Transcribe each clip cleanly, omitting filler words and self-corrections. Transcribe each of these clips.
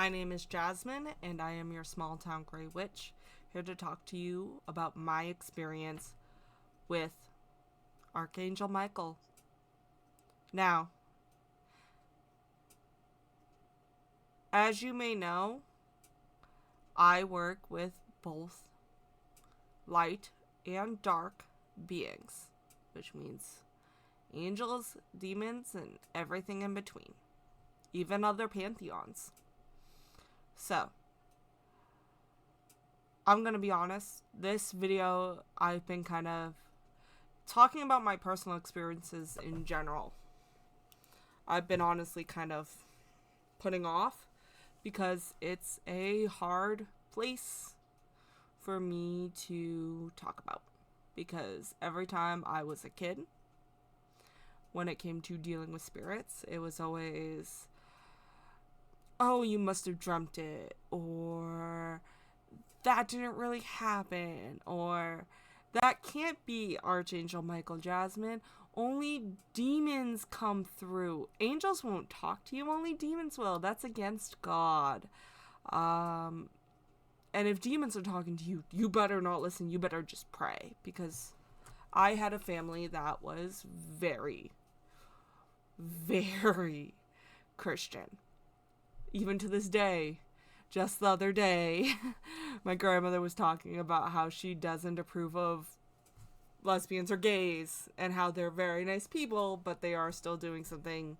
My name is Jasmine, and I am your small town gray witch, here to talk to you about my experience with Archangel Micheal. Now, as you may know, I work with both light and dark beings, which means angels, demons, and everything in between, even other pantheons. So, I'm gonna be honest, this video I've been kind of talking about my personal experiences in general. I've been honestly kind of putting off because it's a hard place for me to talk about. Because every time I was a kid, when it came to dealing with spirits, it was always, oh, you must have dreamt it, or that didn't really happen, or that can't be Archangel Micheal, Jasmine. Only demons come through. Angels won't talk to you, only demons will. That's against God. And if demons are talking to you, you better not listen. You better just pray. Because I had a family that was very, very Christian. Even to this day. Just the other day, my grandmother was talking about how she doesn't approve of lesbians or gays and how they're very nice people, but they are still doing something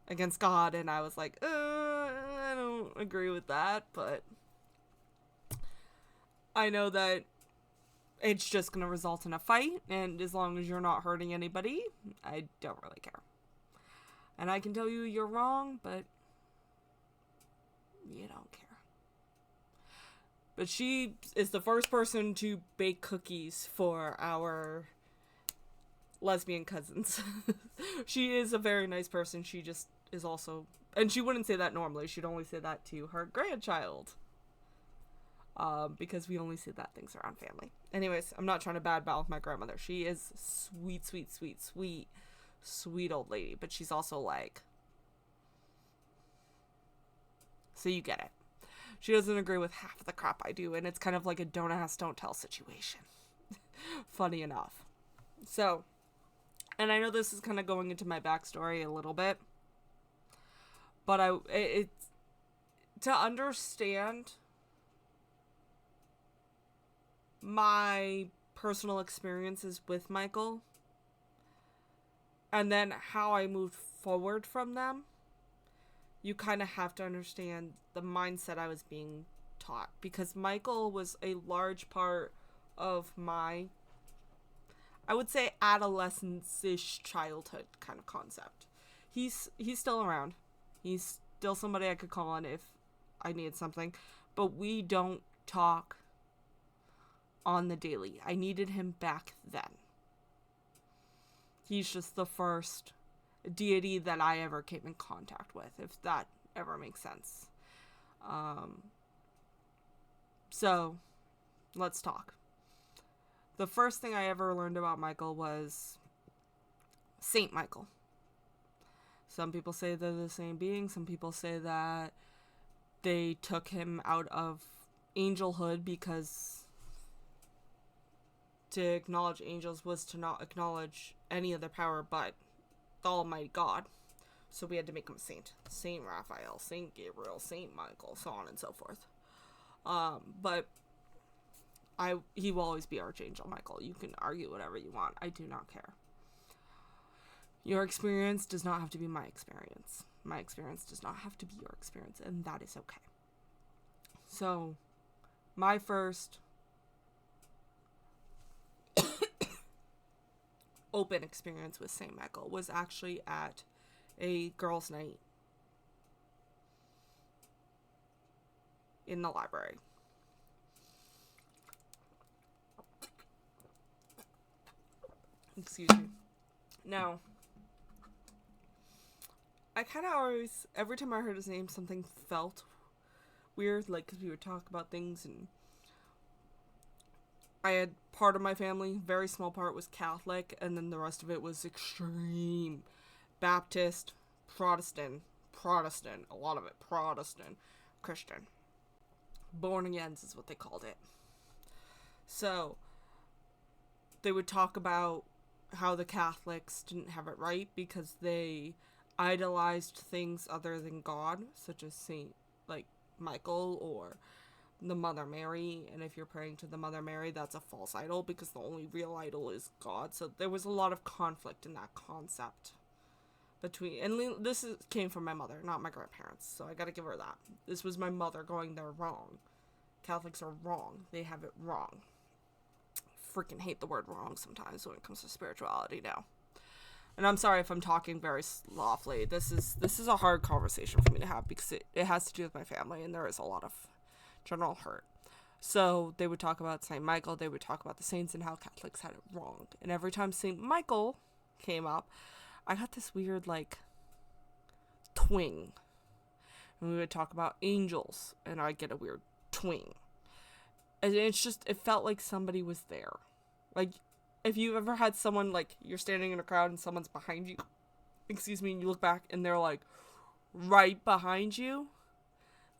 against God. And I was like, I don't agree with that, but I know that it's just going to result in a fight, and as long as you're not hurting anybody, I don't really care. And I can tell you you're wrong, but you don't care. But she is the first person to bake cookies for our lesbian cousins. She is a very nice person. She just is also... And she wouldn't say that normally. She'd only say that to her grandchild. Because we only say that things around family. Anyways, I'm not trying to badmouth my grandmother. She is sweet, sweet, sweet, sweet, sweet old lady. But she's also like... So you get it. She doesn't agree with half the crap I do, and it's kind of like a don't ask, don't tell situation. Funny enough. So, and I know this is kind of going into my backstory a little bit, but it's to understand my personal experiences with Micheal, and then how I moved forward from them. You kind of have to understand the mindset I was being taught. Because Micheal was a large part of my, I would say, adolescence-ish childhood kind of concept. He's still around. He's still somebody I could call on if I needed something. But we don't talk on the daily. I needed him back then. He's just the first deity that I ever came in contact with, if that ever makes sense. So, let's talk. The first thing I ever learned about Micheal was Saint Micheal. Some people say they're the same being. Some people say that they took him out of angelhood because to acknowledge angels was to not acknowledge any other power but the Almighty God. So we had to make him a saint. Saint Raphael, Saint Gabriel, Saint Michael, so on and so forth. But he will always be Archangel Micheal. You can argue whatever you want. I do not care. Your experience does not have to be my experience. My experience does not have to be your experience, and that is okay. So, my first open experience with Saint Micheal was actually at a girls' night in the library. Excuse me. Now, I kind of always, every time I heard his name, something felt weird, like, because we would talk about things, and I had part of my family, very small part, was Catholic, and then the rest of it was extreme Baptist, Protestant, a lot of it Protestant, Christian. Born again is what they called it. So they would talk about how the Catholics didn't have it right because they idolized things other than God, such as Saint like Michael or the Mother Mary. And if you're praying to the Mother Mary, that's a false idol because the only real idol is God. So there was a lot of conflict in that concept between, and came from my mother, not my grandparents, so I gotta give her that. This was my mother going, they're wrong. Catholics are wrong. They have it wrong. Freaking hate the word wrong sometimes when it comes to spirituality now. And I'm sorry if I'm talking very softly. This is a hard conversation for me to have because it has to do with my family and there is a lot of general hurt. So they would talk about Saint Michael, they would talk about the saints and how Catholics had it wrong. And every time Saint Michael came up, I got this weird, like, twing. And we would talk about angels, and I'd get a weird twing. And it's just, it felt like somebody was there. Like, if you've ever had someone, like, you're standing in a crowd and someone's behind you, and you look back and they're, like, right behind you,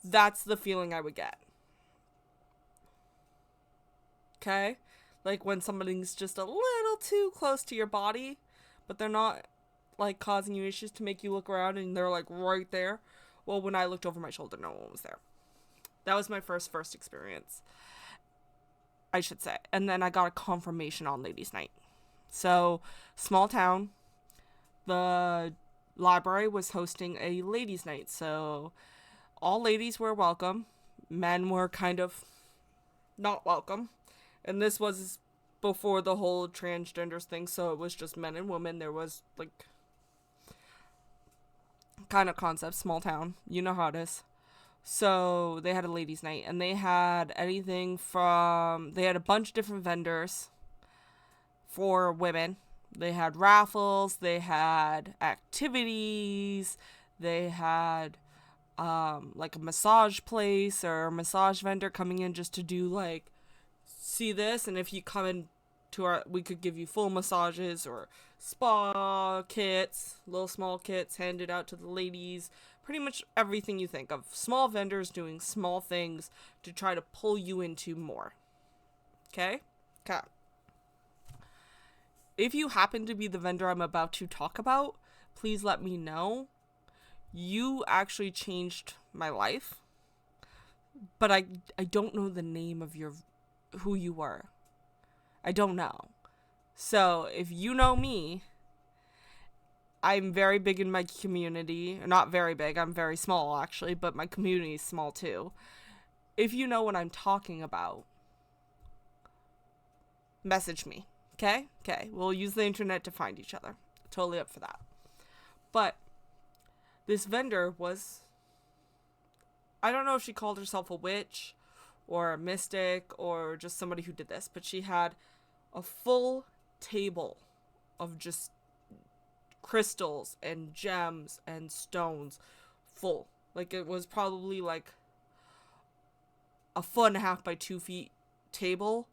that's the feeling I would get. Okay? Like, when somebody's just a little too close to your body, but they're not like causing you issues to make you look around and they're like right there. Well, when I looked over my shoulder, no one was there. That was my first experience, I should say. And then I got a confirmation on ladies' night. So, small town, the library was hosting a ladies' night. So, all ladies were welcome. Men were kind of not welcome. And this was before the whole transgenders thing, so it was just men and women. There was like kind of concept, small town, you know how it is. So they had a ladies' night, and they had they had a bunch of different vendors for women. They had raffles, they had activities, they had like a massage place or a massage vendor coming in just to do like, see this, and if you come in to we could give you full massages or spa kits, little small kits handed out to the ladies. Pretty much everything you think of. Small vendors doing small things to try to pull you into more. Okay? Okay. If you happen to be the vendor I'm about to talk about, please let me know. You actually changed my life. But I don't know the name of who you were. I don't know. So, if you know me, I'm very big in my community. Not very big, I'm very small actually, but my community is small too. If you know what I'm talking about, message me. Okay? Okay. We'll use the internet to find each other. Totally up for that. But this vendor was, I don't know if she called herself a witch or a mystic or just somebody who did this, but she had a full table of just crystals and gems and stones full. Like, it was probably like a 1.5 by 2 feet table,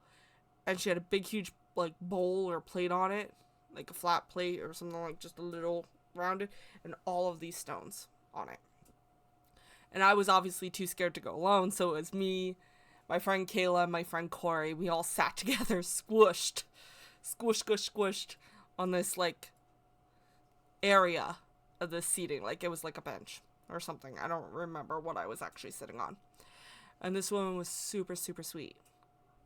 and she had a big huge like bowl or plate on it, like a flat plate or something, like just a little rounded, and all of these stones on it. And I was obviously too scared to go alone, so it was me, my friend Kayla, my friend Corey. We all sat together, squished on this like area of the seating, like it was like a bench or something. I don't remember what I was actually sitting on. And this woman was super, super sweet.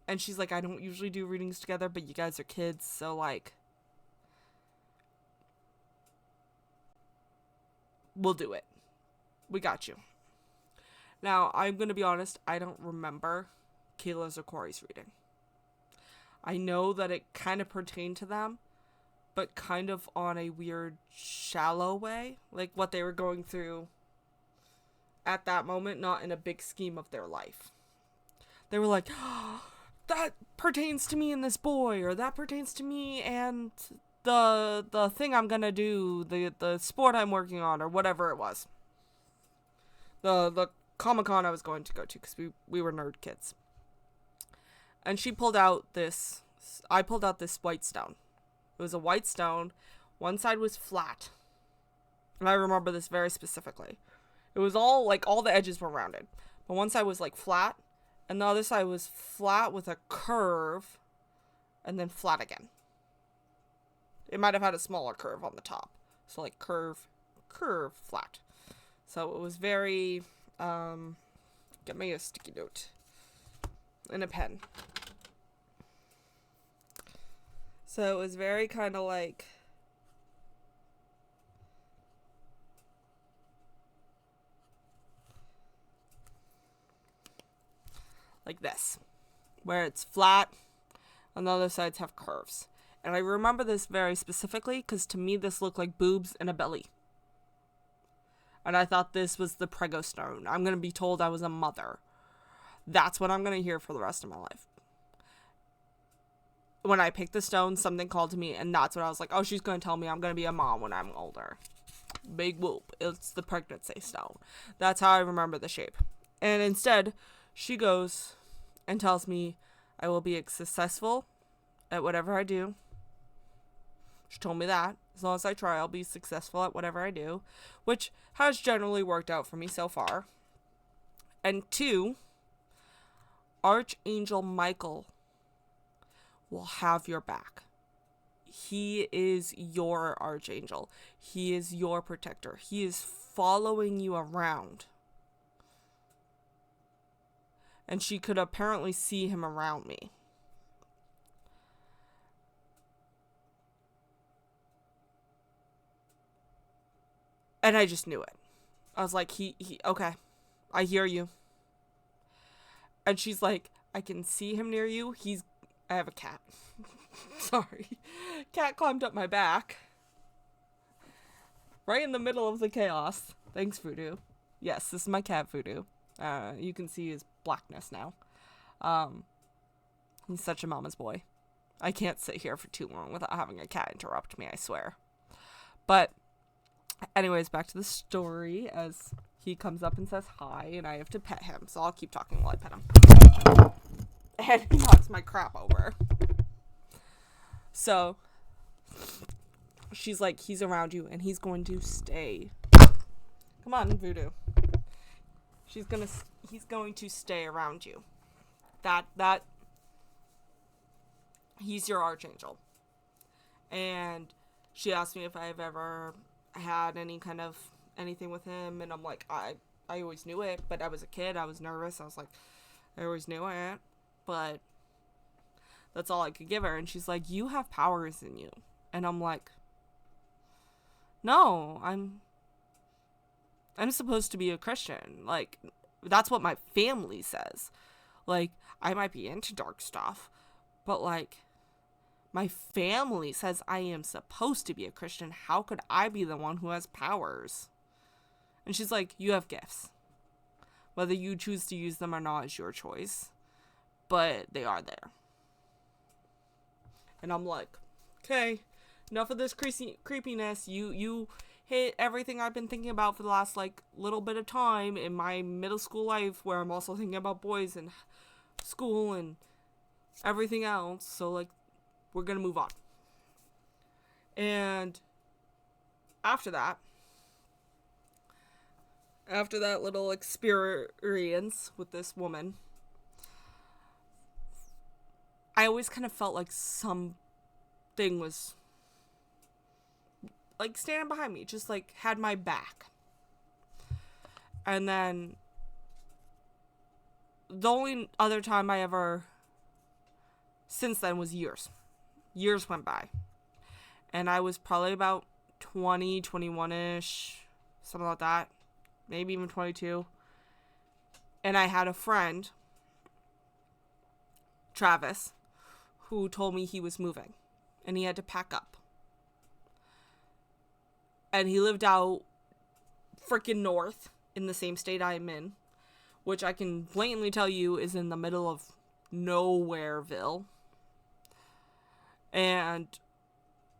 And she's like, I don't usually do readings together, but you guys are kids, so like, we'll do it. We got you. Now, I'm going to be honest, I don't remember Kayla's or Corey's reading. I know that it kind of pertained to them, but kind of on a weird, shallow way. Like what they were going through at that moment, not in a big scheme of their life. They were like, oh, that pertains to me and this boy, or that pertains to me and the thing I'm gonna do, the sport I'm working on, or whatever it was. The Comic-Con I was going to go to, because we were nerd kids. And I pulled out this white stone. It was a white stone. One side was flat. And I remember this very specifically. It was all the edges were rounded. but one side was like flat, and the other side was flat with a curve, and then flat again. It might have had a smaller curve on the top. So like curve, flat. So it was very, get me a sticky note and a pen. So it was very kind of like this, where it's flat and the other sides have curves. And I remember this very specifically because to me this looked like boobs and a belly. And I thought this was the prego stone. I'm going to be told I was a mother. That's what I'm going to hear for the rest of my life. When I picked the stone, something called to me, and that's what I was like, oh, she's going to tell me I'm going to be a mom when I'm older. Big whoop. It's the pregnancy stone. That's how I remember the shape. And instead, she goes and tells me I will be successful at whatever I do. She told me that. As long as I try, I'll be successful at whatever I do. Which has generally worked out for me so far. And 2, Archangel Micheal will have your back. He is your archangel. He is your protector. He is following you around. And she could apparently see him around me. And I just knew it. I was like, he okay, I hear you. And she's like, I can see him near you. I have a cat. Sorry. Cat climbed up my back. Right in the middle of the chaos. Thanks, Voodoo. Yes, this is my cat, Voodoo. You can see his blackness now. He's such a mama's boy. I can't sit here for too long without having a cat interrupt me, I swear. But anyways, back to the story as he comes up and says hi, and I have to pet him, so I'll keep talking while I pet him. And he knocks my crap over. So, she's like, he's around you, and he's going to stay. Come on, Voodoo. He's going to stay around you. He's your archangel. And she asked me if I've ever had anything with him, and I'm like, I always knew it, but I was a kid, I was nervous, I was like, I always knew it, but that's all I could give her. And she's like, you have powers in you. And I'm like, no, I'm supposed to be a Christian. Like, that's what my family says. Like, I might be into dark stuff, but like, my family says I am supposed to be a Christian. How could I be the one who has powers? And she's like, you have gifts. Whether you choose to use them or not is your choice. But they are there. And I'm like, okay, enough of this creepiness. You hit everything I've been thinking about for the last, little bit of time in my middle school life, where I'm also thinking about boys and school and everything else. So, we're gonna move on. And after that little experience with this woman, I always kind of felt like something was standing behind me, just had my back. And then the only other time I ever since then was years went by, and I was probably about 20, 21-ish, something like that, maybe even 22, and I had a friend, Travis, who told me he was moving, and he had to pack up, and he lived out freaking north in the same state I'm in, which I can blatantly tell you is in the middle of Nowhereville. And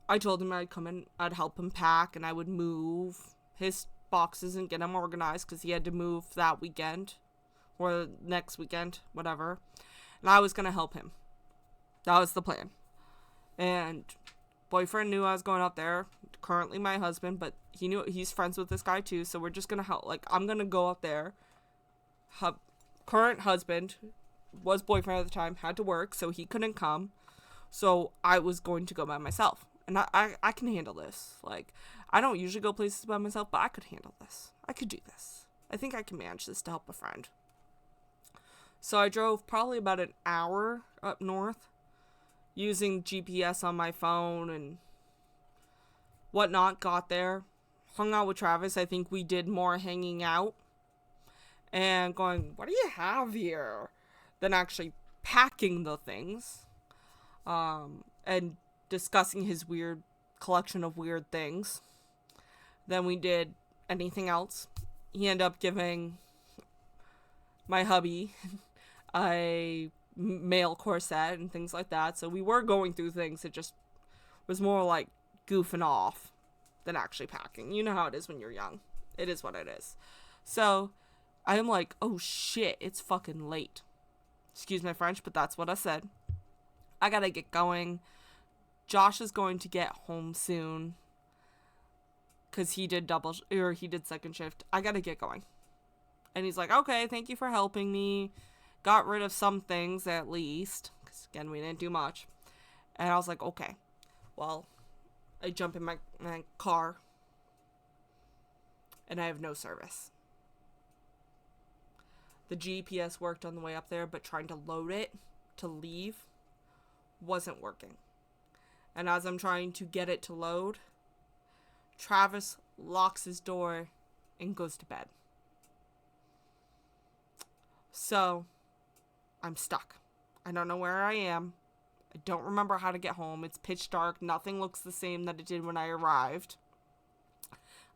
I told him I'd come in, I'd help him pack, and I would move his boxes and get him organized, because he had to move that weekend, or next weekend, whatever. And I was going to help him. That was the plan. And boyfriend knew I was going out there, currently my husband, but he knew he's friends with this guy too, so we're just going to help. I'm going to go out there, current husband, was boyfriend at the time, had to work, so he couldn't come. So I was going to go by myself. And I can handle this. Like, I don't usually go places by myself, but I could handle this. I could do this. I think I can manage this to help a friend. So I drove probably about an hour up north using GPS on my phone and whatnot. Got there, hung out with Travis. I think we did more hanging out and going, what do you have here? Than actually packing the things. And discussing his weird collection of weird things. Then we did anything else. He ended up giving my hubby a male corset and things like that. So we were going through things. It just was more like goofing off than actually packing. You know how it is when you're young. It is what it is. So I'm like, oh shit, it's fucking late. Excuse my French, but that's what I said. I gotta get going. Josh is going to get home soon because he did second shift. I gotta get going. And he's like, okay, thank you for helping me. Got rid of some things at least, because again, we didn't do much. And I was like, okay. Well, I jump in my car and I have no service. The GPS worked on the way up there, but trying to load it to leave wasn't working. And as I'm trying to get it to load, Travis locks his door and goes to bed. So, I'm stuck. I don't know where I am. I don't remember how to get home. It's pitch dark. Nothing looks the same that it did when I arrived.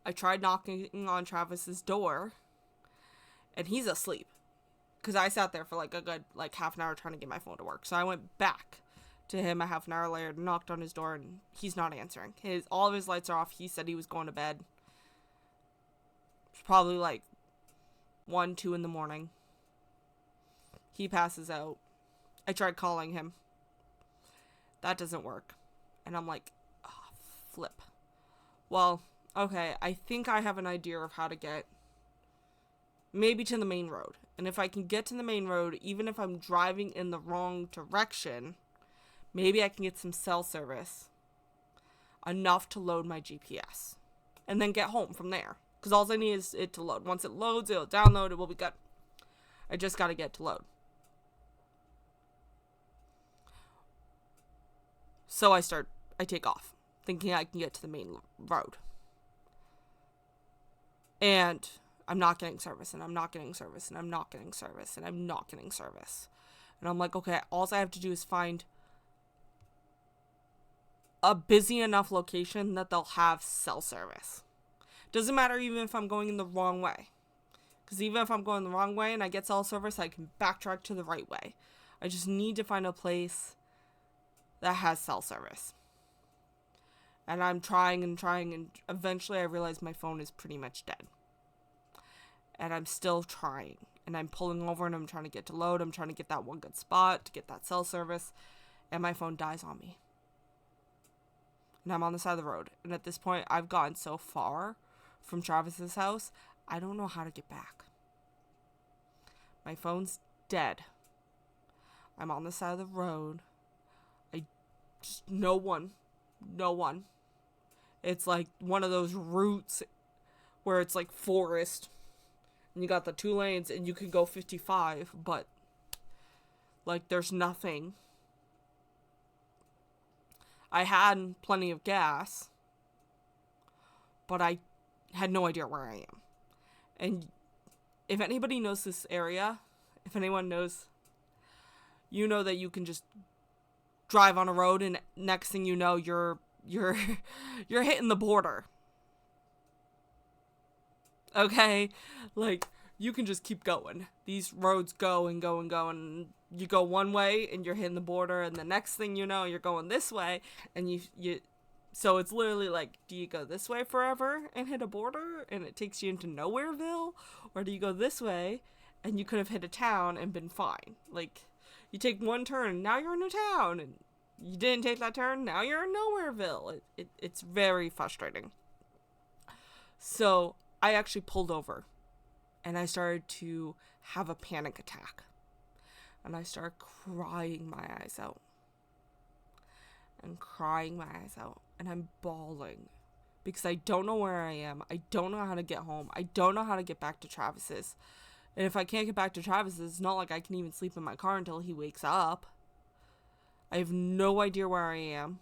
I tried knocking on Travis's door, and he's asleep. Because I sat there for like a good half an hour trying to get my phone to work. So I went back to him a half an hour later, knocked on his door, and he's not answering. All of his lights are off. He said he was going to bed. It's probably like 1, 2 in the morning. He passes out. I tried calling him. That doesn't work. And I'm like, oh, flip. Well, okay, I think I have an idea of how to get maybe to the main road. And if I can get to the main road, even if I'm driving in the wrong direction, maybe I can get some cell service enough to load my GPS and then get home from there. Because all I need is it to load. Once it loads, it'll download, it will be good. I just got to get to load. So I take off, thinking I can get to the main road. And I'm not getting service, and I'm not getting service, and I'm not getting service, and I'm not getting service. And I'm like, okay, all I have to do is find a busy enough location that they'll have cell service. Doesn't matter even if I'm going in the wrong way. Because even if I'm going the wrong way and I get cell service, I can backtrack to the right way. I just need to find a place that has cell service. And I'm trying, and eventually I realize my phone is pretty much dead. And I'm still trying. And I'm pulling over and I'm trying to get to load. I'm trying to get that one good spot to get that cell service. And my phone dies on me. And I'm on the side of the road. And at this point, I've gotten so far from Travis's house, I don't know how to get back. My phone's dead. I'm on the side of the road. No one. It's like one of those routes where it's like forest. And you got the 2 lanes and you can go 55, but like there's nothing. I had plenty of gas, but I had no idea where I am. And if anybody knows this area, if anyone knows, you know that you can just drive on a road and next thing you know, you're hitting the border. Okay? Like, you can just keep going. These roads go and go and go, and you go one way and you're hitting the border, and the next thing you know, you're going this way, and you so it's literally like, do you go this way forever and hit a border and it takes you into Nowhereville, or do you go this way and you could have hit a town and been fine? Like, you take one turn, now you're in a town, and you didn't take that turn, now you're in Nowhereville. It's very frustrating. So I actually pulled over, and I started to have a panic attack. And I start crying my eyes out. And crying my eyes out. And I'm bawling. Because I don't know where I am. I don't know how to get home. I don't know how to get back to Travis's. And if I can't get back to Travis's, it's not like I can even sleep in my car until he wakes up. I have no idea where I am.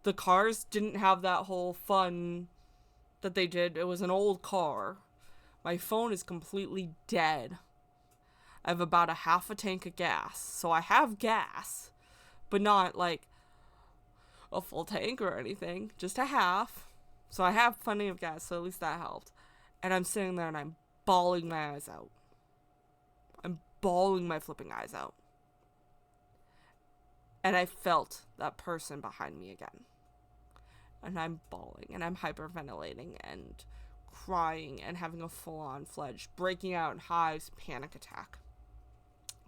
The cars didn't have that whole fun that they did. It was an old car. My phone is completely dead. I have about a half a tank of gas. So I have gas, but not like a full tank or anything. Just a half. So I have plenty of gas, so at least that helped. And I'm sitting there and I'm bawling my eyes out. I'm bawling my flipping eyes out. And I felt that person behind me again. And I'm bawling and I'm hyperventilating and crying and having a full-on fledged breaking out in hives panic attack.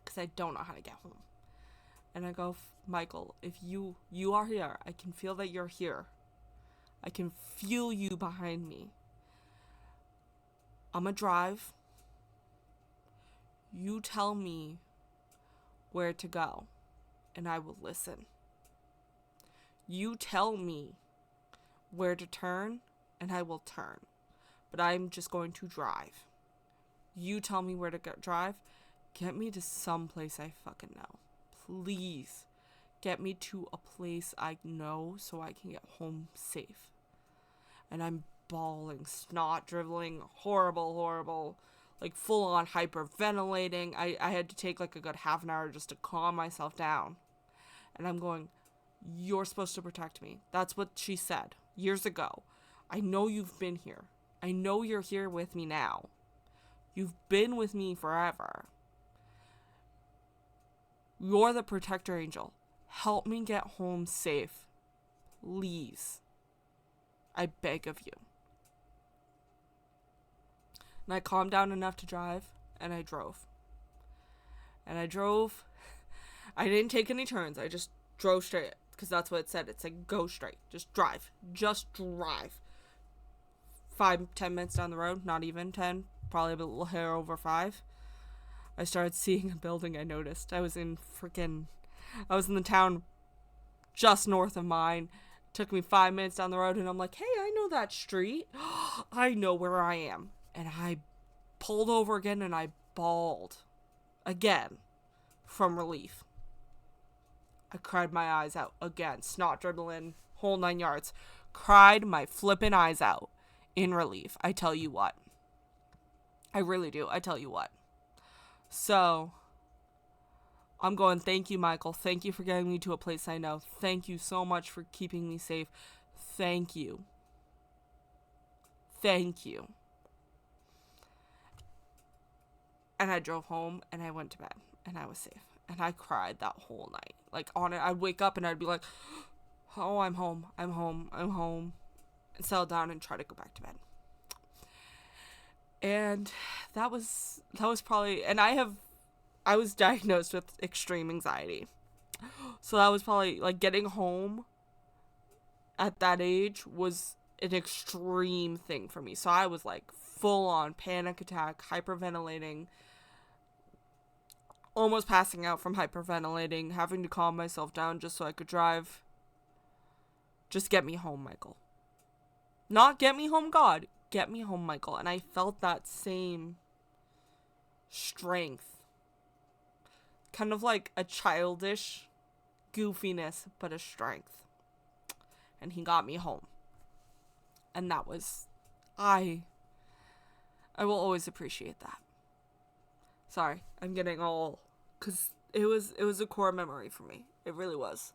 Because I don't know how to get home. And I go, Michael, if you are here, I can feel that you're here. I can feel you behind me. I'm gonna drive. You tell me where to go, and I will listen. You tell me where to turn, and I will turn. But I'm just going to drive. You tell me where to drive. Get me to some place I fucking know. Please. Get me to a place I know so I can get home safe. And I'm bawling, snot dribbling, horrible, like full on hyperventilating. I had to take like a good half an hour just to calm myself down. And I'm going, you're supposed to protect me. That's what she said years ago. I know you've been here. I know you're here with me now. You've been with me forever. You're the protector angel. Help me get home safe. Please. I beg of you. And I calmed down enough to drive, and I drove. And I drove. I didn't take any turns. I just drove straight, because that's what it said. It said, go straight. Just drive. Just drive. 5-10 minutes down the road, not even 10, probably a little hair over 5. I started seeing a building I noticed. I was in the town just north of mine. Took me 5 minutes down the road, and I'm like, hey, I know that street. I know where I am. And I pulled over again, and I bawled again from relief. I cried my eyes out again, snot dribbling, whole 9 yards. Cried my flippin' eyes out in relief. I tell you what. I really do. I tell you what. So, I'm going, thank you, Michael. Thank you for getting me to a place I know. Thank you so much for keeping me safe. Thank you. Thank you. And I drove home, and I went to bed, and I was safe. And I cried that whole night. Like, on it, I'd wake up, and I'd be like, oh, I'm home. And settle down and try to go back to bed. And that was probably, and I was diagnosed with extreme anxiety. So that was probably, like, getting home at that age was an extreme thing for me. So I was, like, full on panic attack, hyperventilating, almost passing out from hyperventilating, having to calm myself down just so I could drive. Just get me home, Michael. Not get me home, God. Get me home, Michael. And I felt that same strength. Kind of like a childish goofiness, but a strength. And he got me home. And that was, I will always appreciate that. Sorry, I'm getting all, because it was a core memory for me. It really was.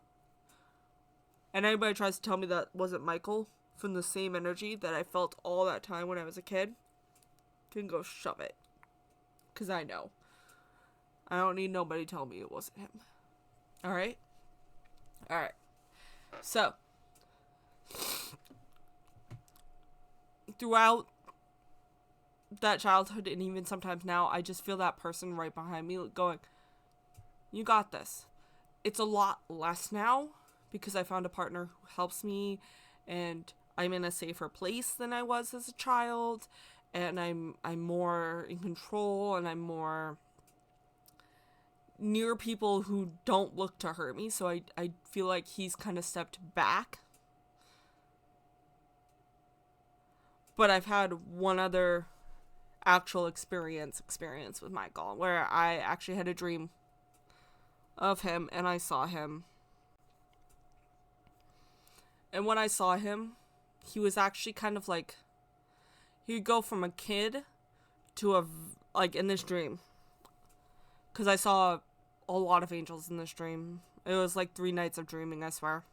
And anybody tries to tell me that wasn't Michael from the same energy that I felt all that time when I was a kid, can go shove it. Because I know. I don't need nobody telling me it wasn't him. Alright? Alright. So, throughout that childhood, and even sometimes now, I just feel that person right behind me going, you got this. It's a lot less now, because I found a partner who helps me, and I'm in a safer place than I was as a child, and I'm more in control, and I'm more near people who don't look to hurt me. So I feel like he's kind of stepped back. But I've had one other actual experience with Michael, where I actually had a dream of him, and I saw him. And when I saw him, he was actually kind of like, he'd go from a kid to like in this dream. Because I saw a lot of angels in this dream. It was like 3 nights of dreaming, I swear.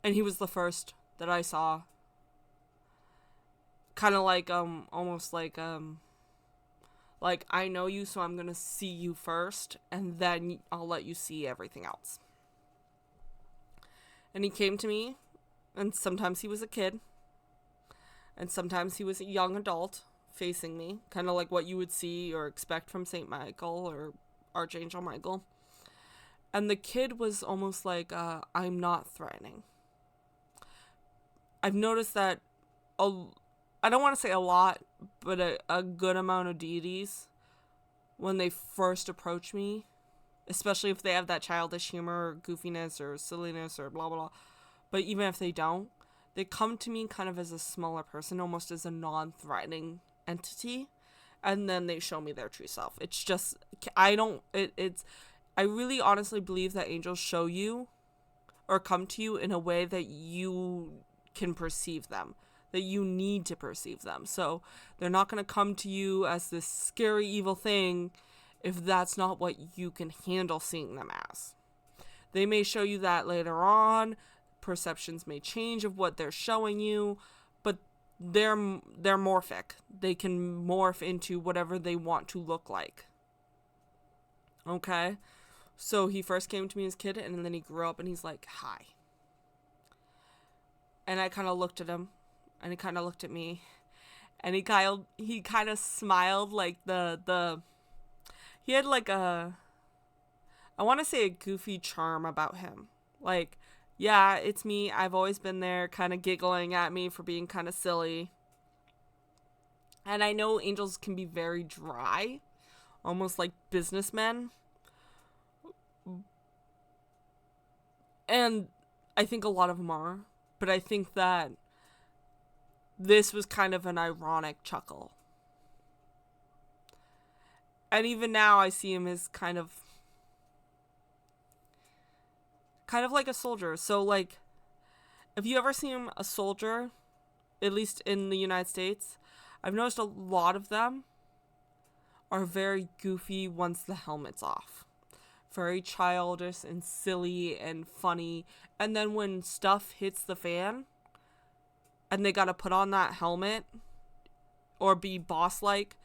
And he was the first that I saw. Kind of like, almost like I know you, so I'm gonna see you first, and then I'll let you see everything else. And he came to me, and sometimes he was a kid, and sometimes he was a young adult facing me, kind of like what you would see or expect from St. Michael or Archangel Micheal. And the kid was almost like, I'm not threatening. I've noticed that I don't want to say a lot, but a good amount of deities, when they first approach me, especially if they have that childish humor or goofiness or silliness or blah, blah, blah, but even if they don't, they come to me kind of as a smaller person, almost as a non-threatening entity, and then they show me their true self. It's just, I really honestly believe that angels show you or come to you in a way that you can perceive them, that you need to perceive them. So they're not going to come to you as this scary evil thing if that's not what you can handle seeing them as. They may show you that later on. Perceptions may change of what they're showing you, but they're morphic. They can morph into whatever they want to look like. Okay? So he first came to me as a kid, and then he grew up, and he's like, hi. And I kind of looked at him, and he kind of looked at me, and he kind of smiled, like he had like I want to say a goofy charm about him. Like, yeah, it's me, I've always been there, kind of giggling at me for being kind of silly. And I know angels can be very dry, almost like businessmen. And I think a lot of them are, but I think that this was kind of an ironic chuckle. And even now I see him as kind of like a soldier. So like, if you ever see him a soldier, at least in the United States, I've noticed a lot of them are very goofy once the helmet's off. Very childish and silly and funny. And then when stuff hits the fan and they gotta put on that helmet or be boss-like,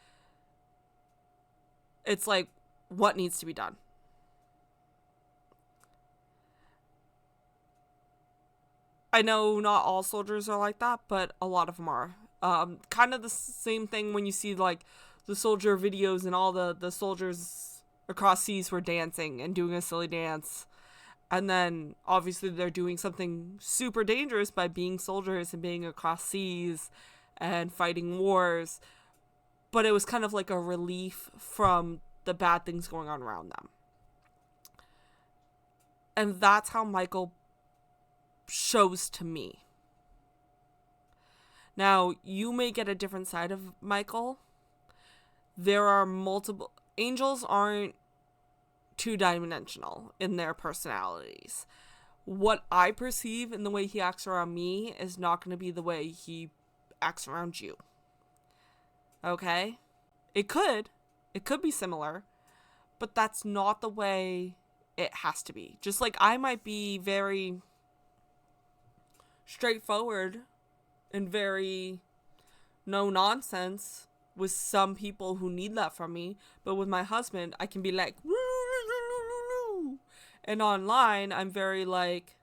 it's like, what needs to be done? I know not all soldiers are like that, but a lot of them are. Kind of the same thing when you see like the soldier videos and all the soldiers across seas were dancing and doing a silly dance. And then obviously they're doing something super dangerous by being soldiers and being across seas and fighting wars. But it was kind of like a relief from the bad things going on around them. And that's how Michael shows to me. Now, you may get a different side of Michael. There are multiple... Angels aren't two-dimensional in their personalities. What I perceive in the way he acts around me is not going to be the way he acts around you. Okay? It could be similar, but that's not the way it has to be. Just like I might be very straightforward and very no nonsense with some people who need that from me, but with my husband I can be like, and online I'm very like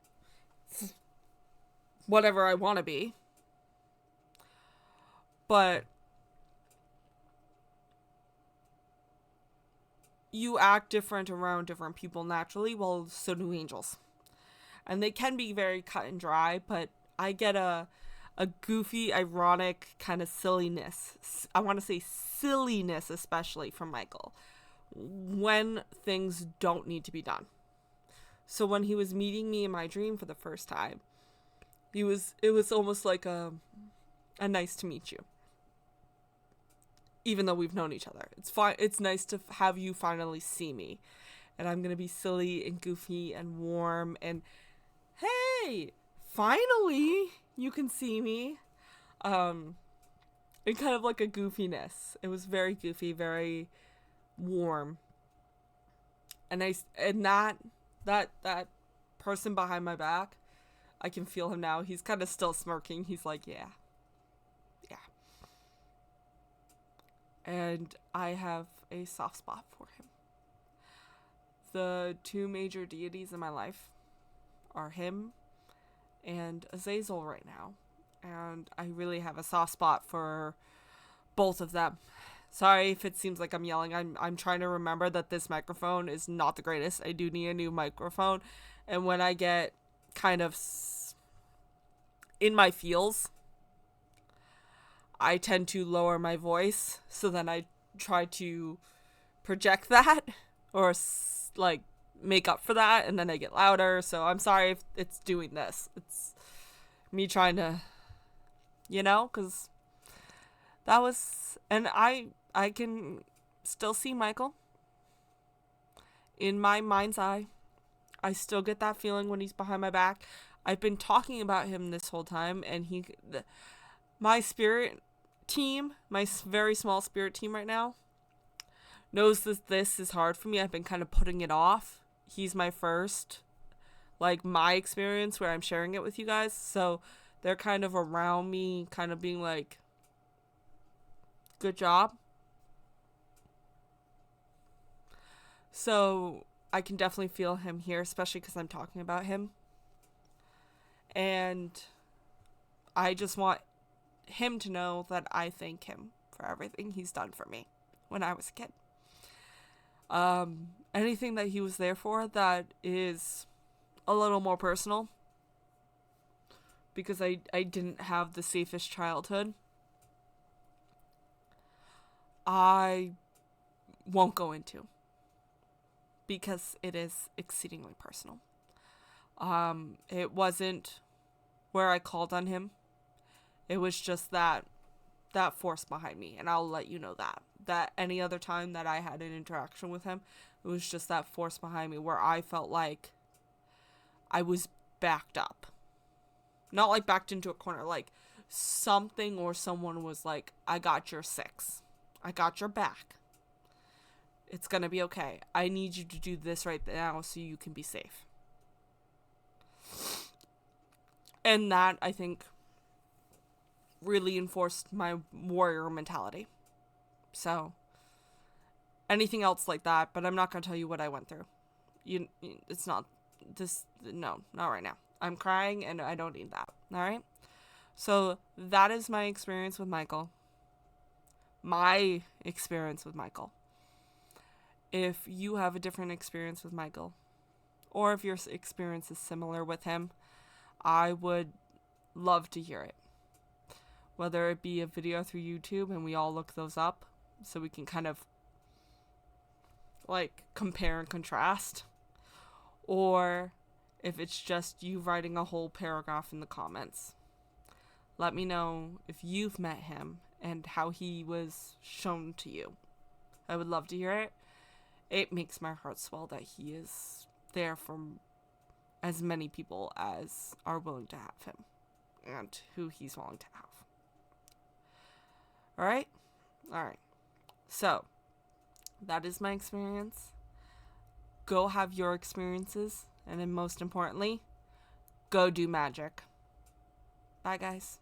whatever I want to be. But you act different around different people naturally, well, so do angels. And they can be very cut and dry, but I get a a goofy, ironic kind of silliness. I want to say silliness, especially from Michael, when things don't need to be done. So when he was meeting me in my dream for the first time, it was almost like a nice to meet you. Even though we've known each other. It's fine. It's nice to have you finally see me. And I'm going to be silly and goofy and warm and, hey, finally you can see me. And kind of like a goofiness. It was very goofy, very warm. And that person behind my back, I can feel him now. He's kind of still smirking. He's like, yeah. And I have a soft spot for him. The two major deities in my life are him and Azazel right now. And I really have a soft spot for both of them. Sorry if it seems like I'm yelling. I'm trying to remember that this microphone is not the greatest. I do need a new microphone. And when I get kind of in my feels, I tend to lower my voice, so then I try to project that or like make up for that, and then I get louder. So I'm sorry if it's doing this. It's me trying to, because that was, and I can still see Michael in my mind's eye. I still get that feeling when he's behind my back. I've been talking about him this whole time, and my spirit team, my very small spirit team right now, knows that this is hard for me. I've been kind of putting it off. He's my first, my experience where I'm sharing it with you guys. So they're kind of around me, kind of being like, good job. So I can definitely feel him here, especially because I'm talking about him. And I just want him to know that I thank him for everything he's done for me when I was a kid. Anything that he was there for that is a little more personal, because I didn't have the safest childhood, I won't go into, because it is exceedingly personal. It wasn't where I called on him. It was just that force behind me, and I'll let you know that any other time that I had an interaction with him, it was just that force behind me where I felt like I was backed up. Not like backed into a corner, like something or someone was like, I got your six. I got your back. It's gonna be okay. I need you to do this right now so you can be safe. And that, I think, really enforced my warrior mentality. So, anything else like that, but I'm not going to tell you what I went through. It's not this, no, not right now. I'm crying and I don't need that. All right? So, that is my experience with Michael. My experience with Michael. If you have a different experience with Michael, or if your experience is similar with him, I would love to hear it. Whether it be a video through YouTube and we all look those up so we can kind of compare and contrast, or if it's just you writing a whole paragraph in the comments. Let me know if you've met him and how he was shown to you. I would love to hear it. It makes my heart swell that he is there for as many people as are willing to have him and who he's willing to have. Alright? Alright. So, that is my experience. Go have your experiences. And then most importantly, go do magic. Bye, guys.